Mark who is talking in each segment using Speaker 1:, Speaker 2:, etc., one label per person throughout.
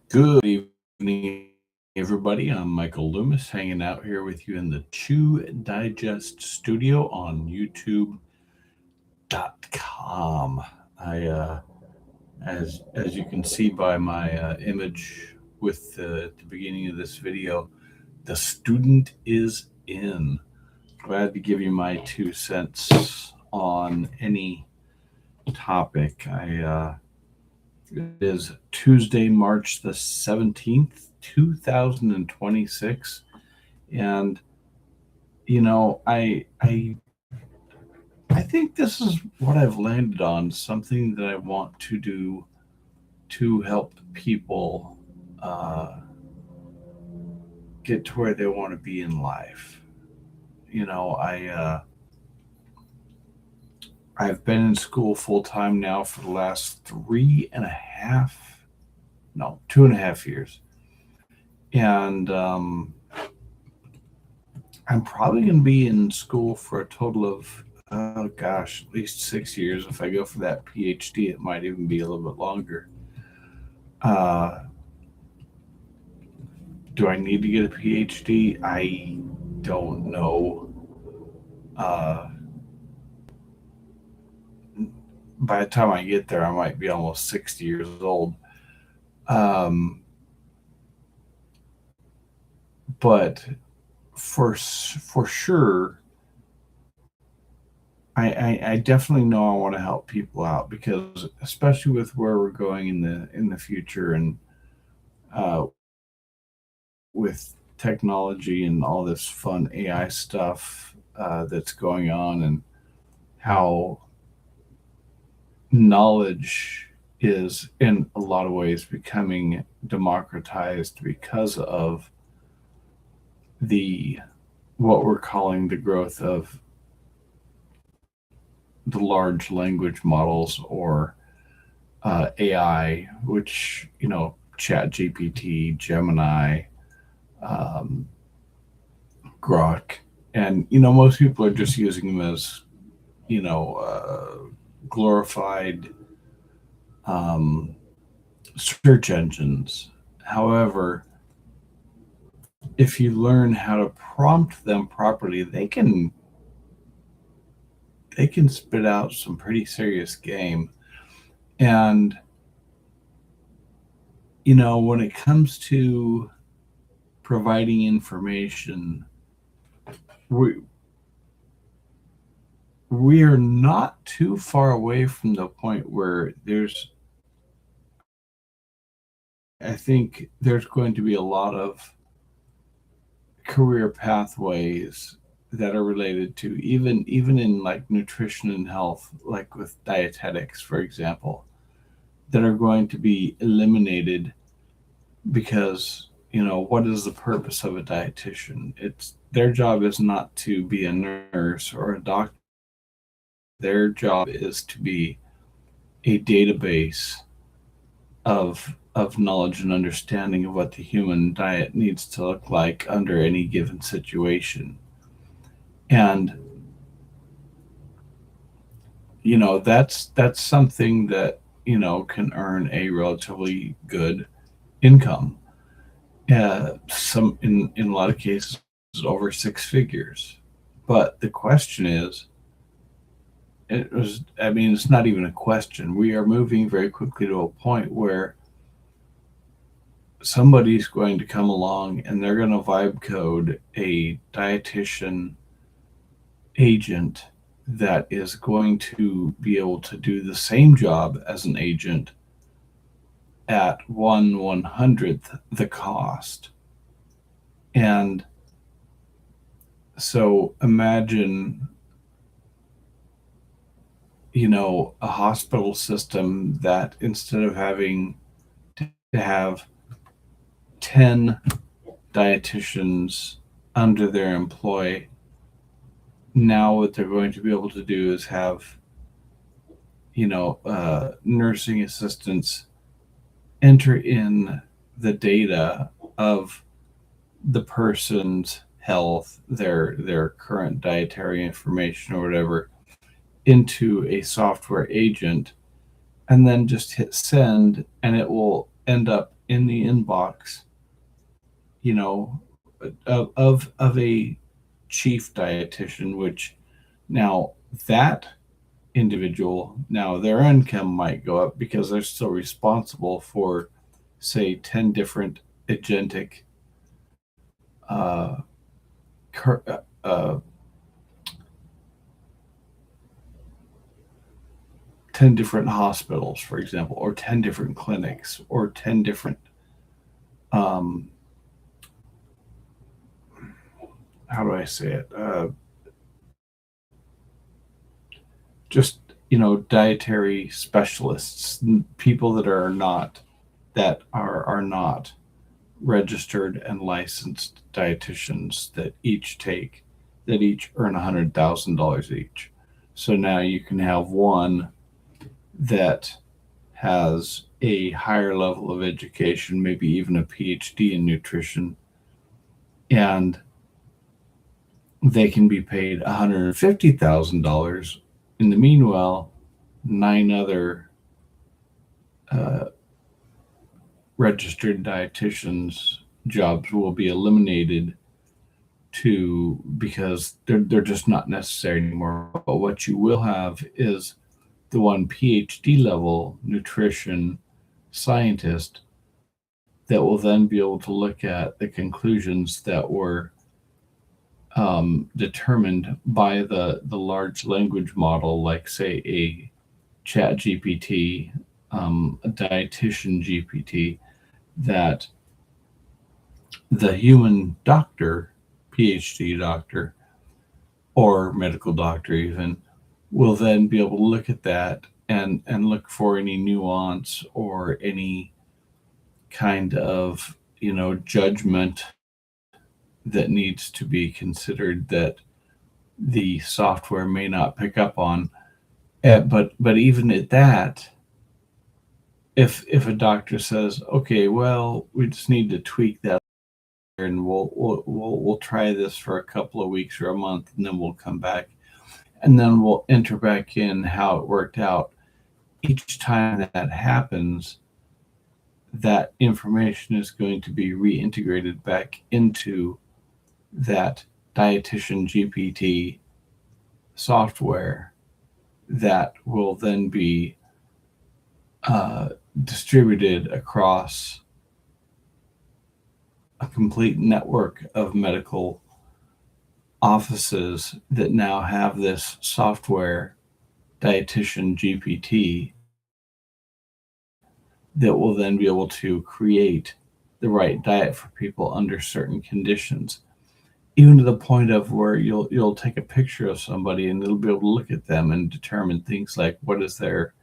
Speaker 1: Good evening, everybody. I'm Michael Loomis, hanging out here with you in the Chew Digest studio on YouTube.com. As you can see by my image at the beginning of this video, the student is in. Glad to give you my 2 cents on any topic. It is Tuesday, March the 17th, 2026. And, I think this is what I've landed on, something that I want to do to help people uh, get to where they want to be in life. You know, I, uh, I've been in school full time now for the last 2.5 years. And I'm probably going to be in school for a total of, oh gosh, at least 6 years. If I go for that PhD, it might even be a little bit longer. Uh, do I need to get a PhD? I don't know. Uh, by the time I get there, I might be almost 60 years old. Um, but for sure, I definitely know I want to help people out because especially with where we're going in the future and with technology and all this fun AI stuff that's going on, and how knowledge is in a lot of ways becoming democratized because of the what we're calling the growth of the large language models, or AI, which, Chat GPT, Gemini, um, Grok. And, most people are just using them as, glorified um, search engines. However, if you learn how to prompt them properly, they can spit out some pretty serious game. And when it comes to providing information, we we are not too far away from the point where I think there's going to be a lot of career pathways that are related to, even in like nutrition and health, like with dietetics, for example, that are going to be eliminated because, what is the purpose of a dietitian? It's their job is not to be a nurse or a doctor. Their job is to be a database of knowledge and understanding of what the human diet needs to look like under any given situation. And that's something that can earn a relatively good income. Some in a lot of cases over 6 figures. But the question is, it's not even a question. We are moving very quickly to a point where somebody's going to come along and they're going to vibe code a dietitian agent that is going to be able to do the same job as an agent at 1/100th the cost. And so imagine, a hospital system that instead of having to have 10 dietitians under their employ, now what they're going to be able to do is have, nursing assistants enter in the data of the person's health, their current dietary information or whatever, into a software agent, and then just hit send, and it will end up in the inbox, you know, of a chief dietitian, which now that individual, now their income might go up because they're still responsible for, say, 10 different agentic uh, cur- uh, uh, 10 different hospitals, for example, or 10 different clinics, or 10 different, um, how do I say it? Just, dietary specialists, people that are not registered and licensed dietitians that each earn $100,000 each. So now you can have one that has a higher level of education, maybe even a PhD in nutrition, and they can be paid $150,000. In the meanwhile, nine other uh, registered dietitians' jobs will be eliminated to because they're just not necessary anymore. But what you will have is the one PhD level nutrition scientist that will then be able to look at the conclusions that were determined by the large language model, like say a Chat GPT, a dietitian GPT, that the human doctor, PhD doctor, or medical doctor even, will then be able to look at that and look for any nuance or any kind of judgment that needs to be considered that the software may not pick up on. But even at that, if a doctor says, okay, well, we just need to tweak that, and we'll try this for a couple of weeks or a month, and then we'll come back, and then we'll enter back in how it worked out. Each time that happens, that information is going to be reintegrated back into that dietitian GPT software that will then be uh, distributed across a complete network of medical offices that now have this software, dietitian GPT, that will then be able to create the right diet for people under certain conditions, even to the point of where you'll take a picture of somebody and it'll be able to look at them and determine things like what is their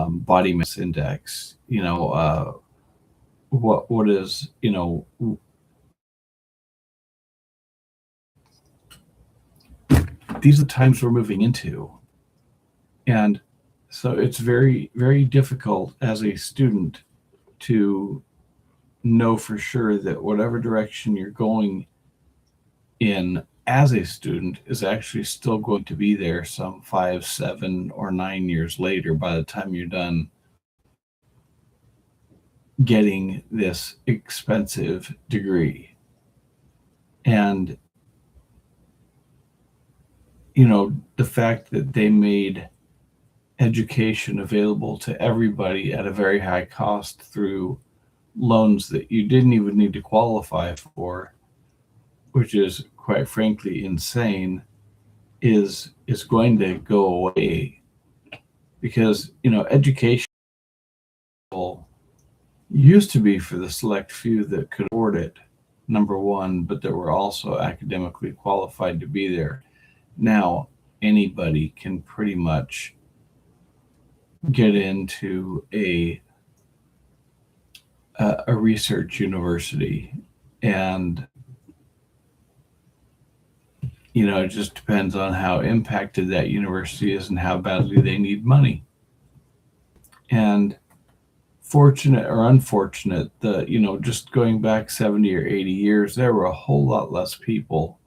Speaker 1: body mass index, what is, these are the times we're moving into. And so it's very, very difficult as a student to know for sure that whatever direction you're going in as a student is actually still going to be there some 5, 7, or 9 years later by the time you're done getting this expensive degree. And, the fact that they made education available to everybody at a very high cost through loans that you didn't even need to qualify for, which is quite frankly insane, is going to go away, because education used to be for the select few that could afford it, number one, but that were also academically qualified to be there. Now anybody can pretty much get into a research university, and it just depends on how impacted that university is and how badly they need money. And fortunate or unfortunate, just going back 70 or 80 years, there were a whole lot less people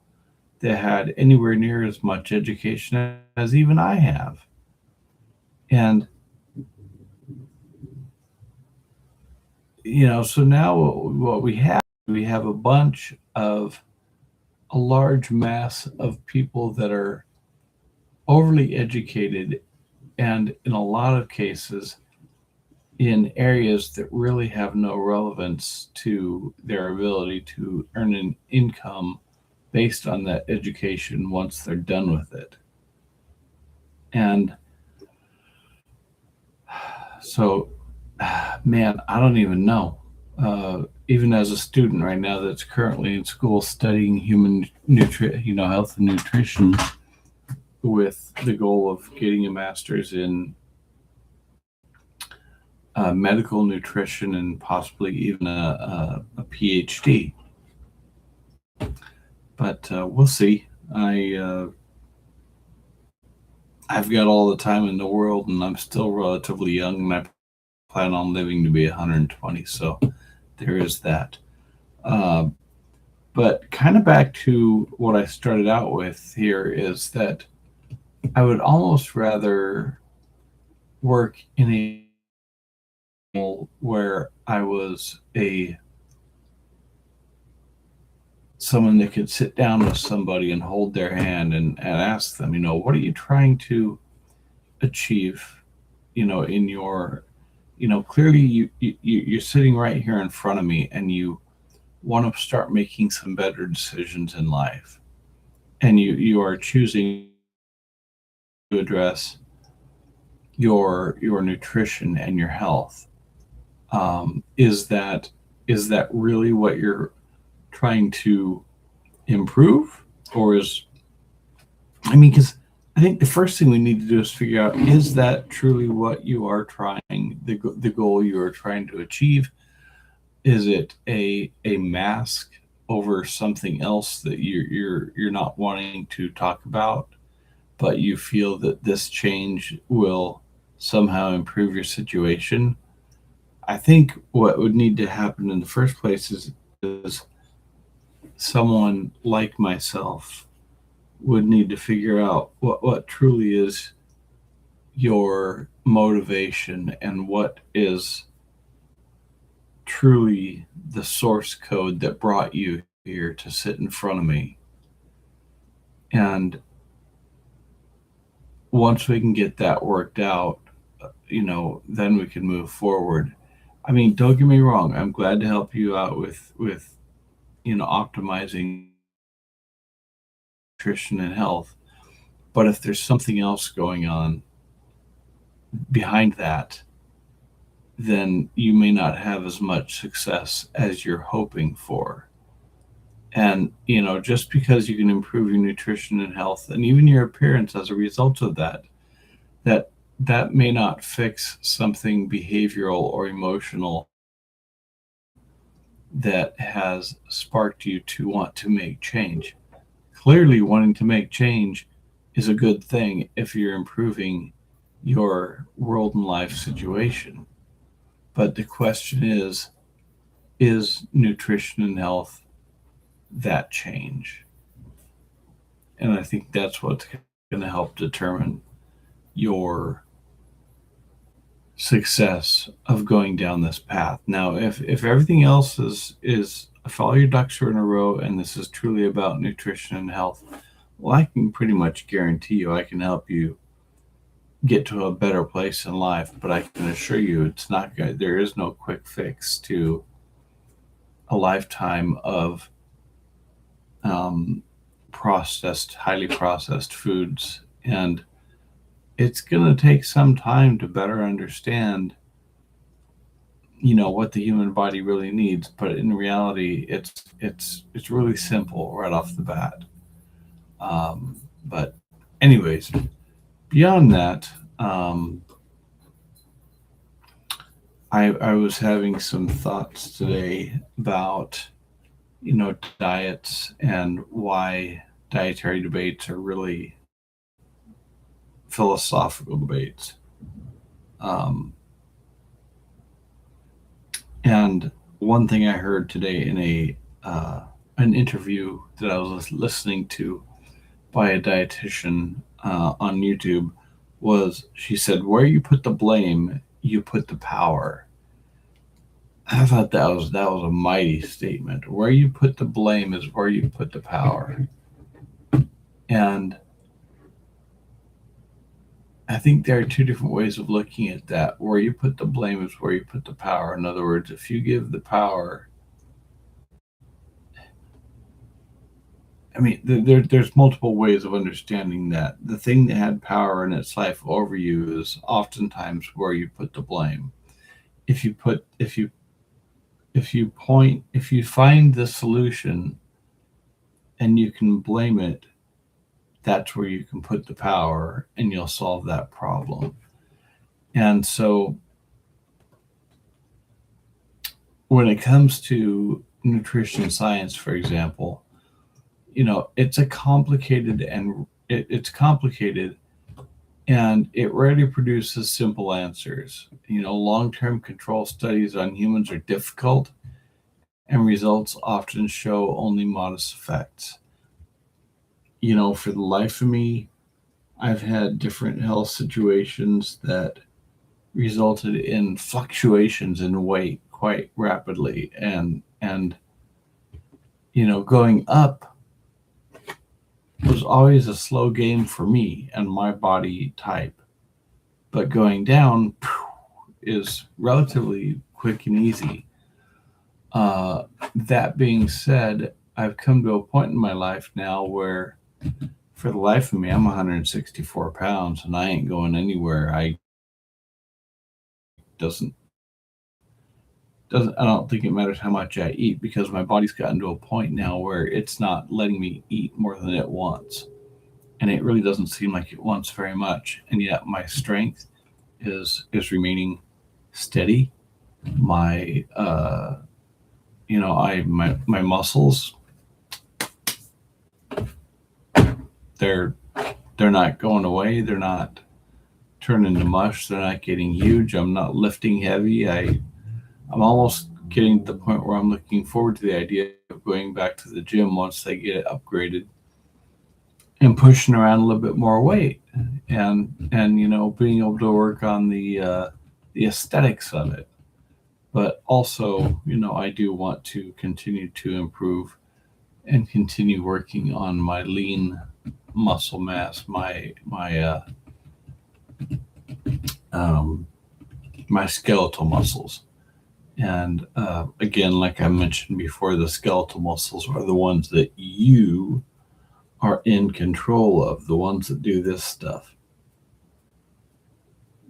Speaker 1: that had anywhere near as much education as even I have. And So now what we have a large mass of people that are overly educated, and in a lot of cases in areas that really have no relevance to their ability to earn an income based on that education once they're done with it. And so, man, I don't even know. Even as a student right now that's currently in school studying health and nutrition with the goal of getting a master's in medical nutrition and possibly even a PhD. But we'll see. I've got all the time in the world, and I'm still relatively young, and I plan on living to be 120. So there is that. Uh, but kind of back to what I started out with here is that I would almost rather work in a role where I was a someone that could sit down with somebody and hold their hand and ask them, what are you trying to achieve, in your, clearly you're sitting right here in front of me and you want to start making some better decisions in life, and you are choosing to address your nutrition and your health. Is that really what you're trying to improve, or because I think the first thing we need to do is figure out, is that truly what you are trying, the goal you are trying to achieve? Is it a mask over something else that you're not wanting to talk about, but you feel that this change will somehow improve your situation? I think what would need to happen in the first place is someone like myself would need to figure out what truly is your motivation and what is truly the source code that brought you here to sit in front of me. And once we can get that worked out, then we can move forward. I mean, don't get me wrong, I'm glad to help you out with optimizing nutrition and health. But if there's something else going on behind that, then you may not have as much success as you're hoping for. And, just because you can improve your nutrition and health and even your appearance as a result of that that may not fix something behavioral or emotional that has sparked you to want to make change. Clearly, wanting to make change is a good thing if you're improving your world and life situation. But the question is nutrition and health that change? And I think that's what's going to help determine your success of going down this path. Now, if everything else is if all your ducks are in a row and this is truly about nutrition and health, well, I can pretty much guarantee you I can help you get to a better place in life. But I can assure you, it's not good. There is no quick fix to a lifetime of highly processed foods, and it's going to take some time to better understand, what the human body really needs. But in reality, it's really simple right off the bat. But anyways, beyond that, I was having some thoughts today about diets and why dietary debates are really philosophical debates. Um, and one thing I heard today in an interview that I was listening to by a dietitian on YouTube was, she said, "Where you put the blame, you put the power." I thought that was a mighty statement. Where you put the blame is where you put the power. And I think there are two different ways of looking at that. Where you put the blame is where you put the power. In other words, if you give the power, I mean, there's multiple ways of understanding that. The thing that had power in its life over you is oftentimes where you put the blame. If you put, if you find the solution and you can blame it, that's where you can put the power and you'll solve that problem. And so when it comes to nutrition science, for example, it's a complicated and it's complicated and it rarely produces simple answers. Long-term control studies on humans are difficult and results often show only modest effects. For the life of me, I've had different health situations that resulted in fluctuations in weight quite rapidly, and going up was always a slow game for me and my body type, but going down is relatively quick and easy. That being said, I've come to a point in my life now where for the life of me, I'm 164 pounds and I ain't going anywhere. Doesn't doesn't I don't think it matters how much I eat, because my body's gotten to a point now where it's not letting me eat more than it wants. And it really doesn't seem like it wants very much. And yet my strength is remaining steady. My my muscles, they're they're not going away. They're not turning to mush. They're not getting huge. I'm not lifting heavy. I'm almost getting to the point where I'm looking forward to the idea of going back to the gym once they get it upgraded and pushing around a little bit more weight, and being able to work on the aesthetics of it. But also, I do want to continue to improve and continue working on my lean muscle mass, um, my skeletal muscles. And again, like I mentioned before, the skeletal muscles are the ones that you are in control of, the ones that do this stuff.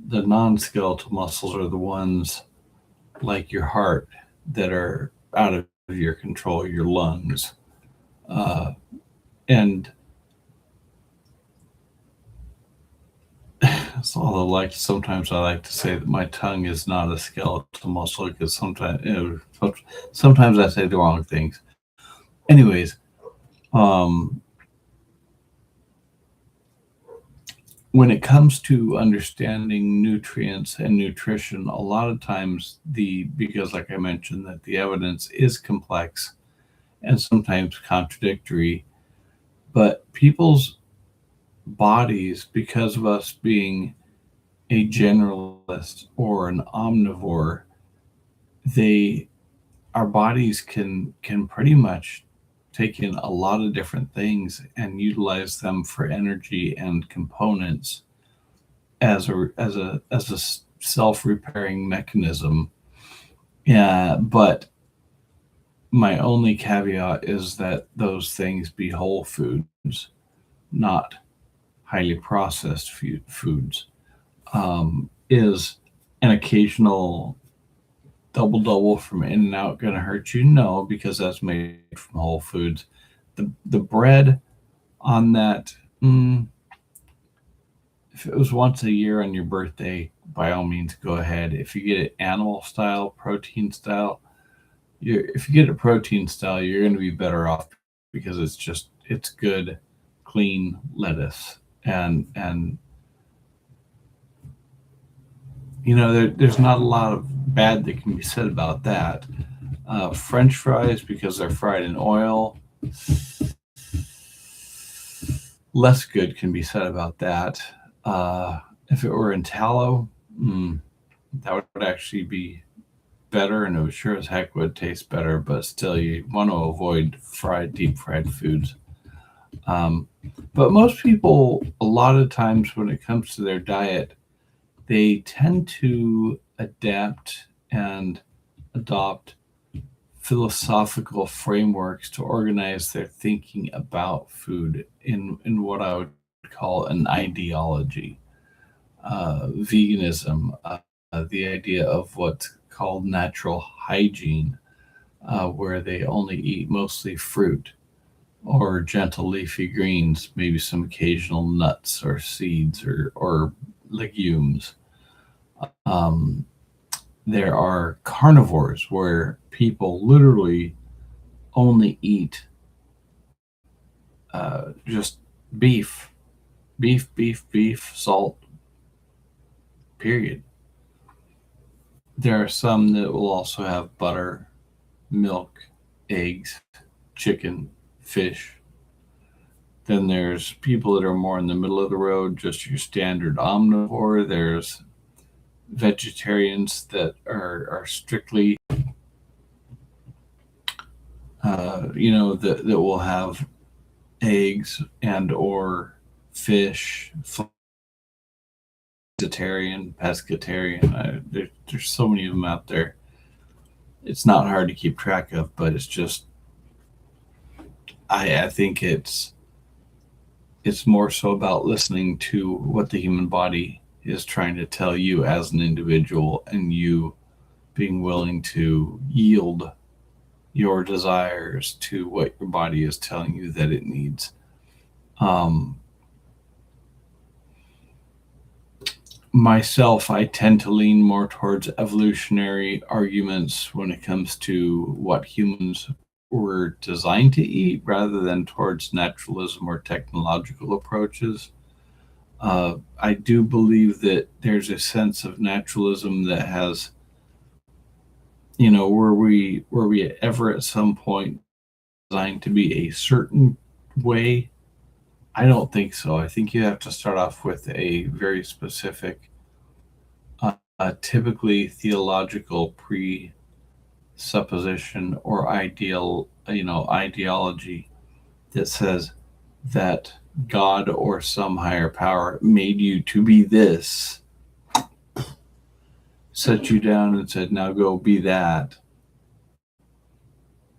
Speaker 1: The non skeletal muscles are the ones like your heart that are out of your control, your lungs. And so sometimes I like to say that my tongue is not a skeletal muscle, because sometimes I say the wrong things. Anyways, um, when it comes to understanding nutrients and nutrition, a lot of times because like I mentioned, that the evidence is complex and sometimes contradictory, but people's bodies, because of us being a generalist or an omnivore, they our bodies can pretty much take in a lot of different things and utilize them for energy and components as a self-repairing mechanism. Yeah, but my only caveat is that those things be whole foods, not highly processed foods. Is an occasional double double from In and Out going to hurt you? No, because that's made from whole foods. The bread on that, if it was once a year on your birthday, by all means go ahead. If you get it animal style, protein style, if you get it protein style, you're going to be better off, because it's good, clean lettuce, and there's not a lot of bad that can be said about that. French fries, because they're fried in oil, less good can be said about that. If it were in tallow, that would actually be better, and it sure as heck would taste better, but still you want to avoid deep fried foods. Um, but most people, a lot of times when it comes to their diet, they tend to adapt and adopt philosophical frameworks to organize their thinking about food in what I would call an ideology. Veganism, the idea of what's called natural hygiene, where they only eat mostly fruit or gentle leafy greens, maybe some occasional nuts or seeds or legumes. Um, there are carnivores where people literally only eat just beef, beef, salt, period. There are some that will also have butter, milk, eggs, chicken, fish. Then there's people that are more in the middle of the road, just your standard omnivore. There's vegetarians that are strictly, that will have eggs and or fish, vegetarian, pescatarian. There's so many of them out there. It's not hard to keep track of, but it's just I think it's more so about listening to what the human body is trying to tell you as an individual, and you being willing to yield your desires to what your body is telling you that it needs. Um, Myself, I tend to lean more towards evolutionary arguments when it comes to what humans were designed to eat rather than towards naturalism or technological approaches. I do believe that there's a sense of naturalism that has, were we ever at some point designed to be a certain way? I don't think so. I think you have to start off with a very specific, typically theological presupposition or ideology that says that God or some higher power made you to be this, set you down and said, now go be that,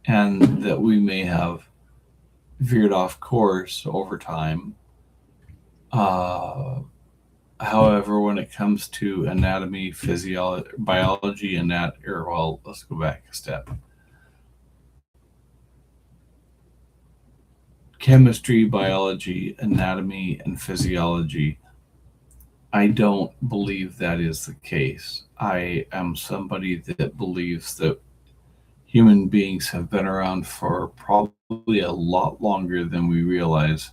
Speaker 1: and that we may have veered off course over time. Uh, However, when it comes to anatomy, physiology, biology, let's go back a step. Chemistry, biology, anatomy, and physiology, I don't believe that is the case. I am somebody that believes that human beings have been around for probably a lot longer than we realize.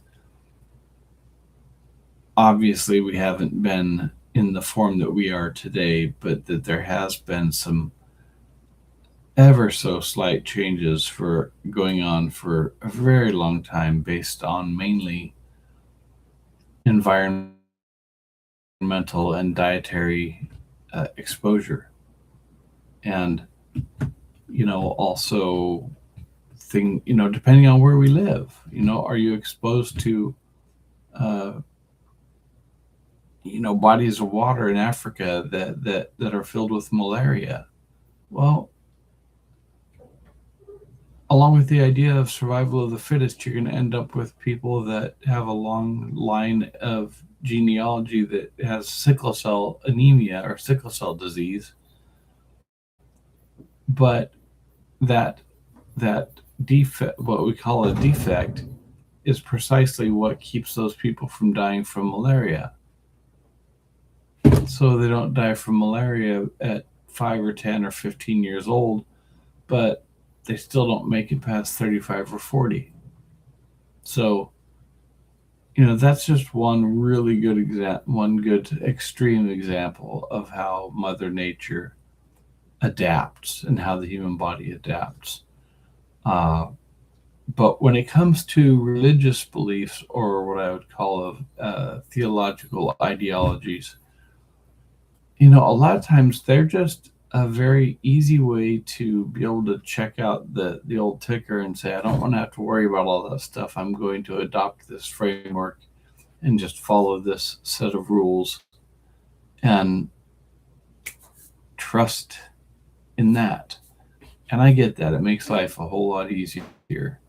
Speaker 1: Obviously, we haven't been in the form that we are today, but that there has been some ever so slight changes for going on for a very long time based on mainly environmental and dietary exposure. And, also depending on where we live, are you exposed to, uh, bodies of water in Africa that are filled with malaria? Well, along with the idea of survival of the fittest, you're going to end up with people that have a long line of genealogy that has sickle cell anemia or sickle cell disease. But that defect, what we call a defect, is precisely what keeps those people from dying from malaria. So they don't die from malaria at 5 or 10 or 15 years old, but they still don't make it past 35 or 40. So, that's just one really good one good extreme example of how Mother Nature adapts and how the human body adapts. But when it comes to religious beliefs, or what I would call theological ideologies, a lot of times they're just a very easy way to be able to check out the old ticker and say, I don't want to have to worry about all that stuff. I'm going to adopt this framework and just follow this set of rules and trust in that. And I get that. It makes life a whole lot easier.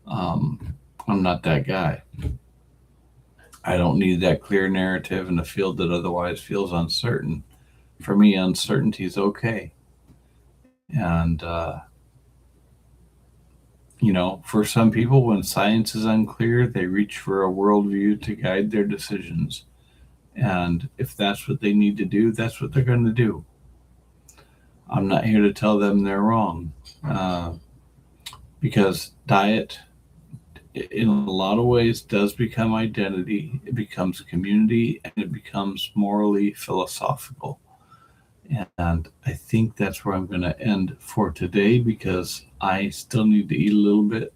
Speaker 1: Um, I'm not that guy. I don't need that clear narrative in a field that otherwise feels uncertain. For me, uncertainty is okay. And, for some people, when science is unclear, they reach for a worldview to guide their decisions. And if that's what they need to do, that's what they're going to do. I'm not here to tell them they're wrong. Uh, because diet, in a lot of ways, does become identity, it becomes community, and it becomes morally philosophical. And I think that's where I'm going to end for today because I still need to eat a little bit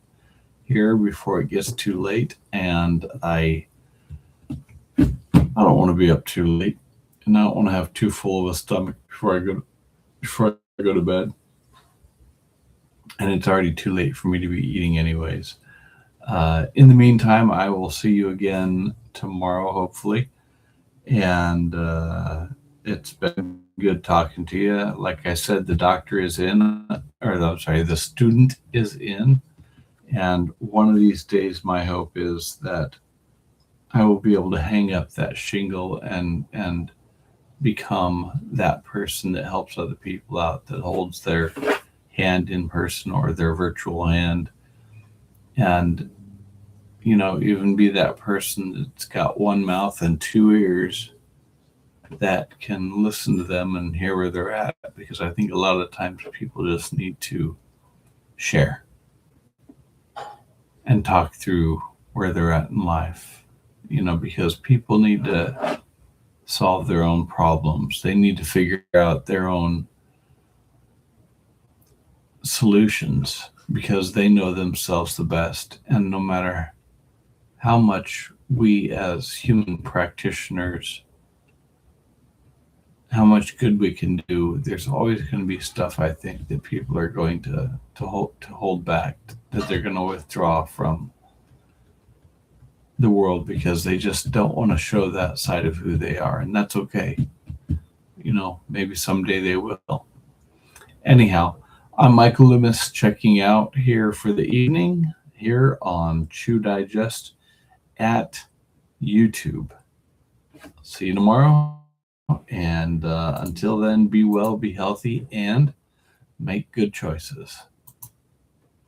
Speaker 1: here before it gets too late. And I don't want to be up too late. And I don't want to have too full of a stomach before I go to bed. And it's already too late for me to be eating anyways. In the meantime, I will see you again tomorrow, hopefully. And it's been good talking to you. Like I said, the doctor is in, or I'm sorry, the student is in. And one of these days, my hope is that I will be able to hang up that shingle and become that person that helps other people out, that holds their hand in person or their virtual hand, and even be that person that's got one mouth and two ears that can listen to them and hear where they're at, because I think a lot of times people just need to share and talk through where they're at in life, because people need to solve their own problems. They need to figure out their own solutions because they know themselves the best. And no matter how much we as human practitioners, how much good we can do, there's always going to be stuff, I think, that people are going to hold back, that they're going to withdraw from the world because they just don't want to show that side of who they are. And that's okay. Maybe someday they will. Anyhow, I'm Michael Loomis checking out here for the evening here on Chew Digest at YouTube. See you tomorrow. And until then, be well, be healthy, and make good choices.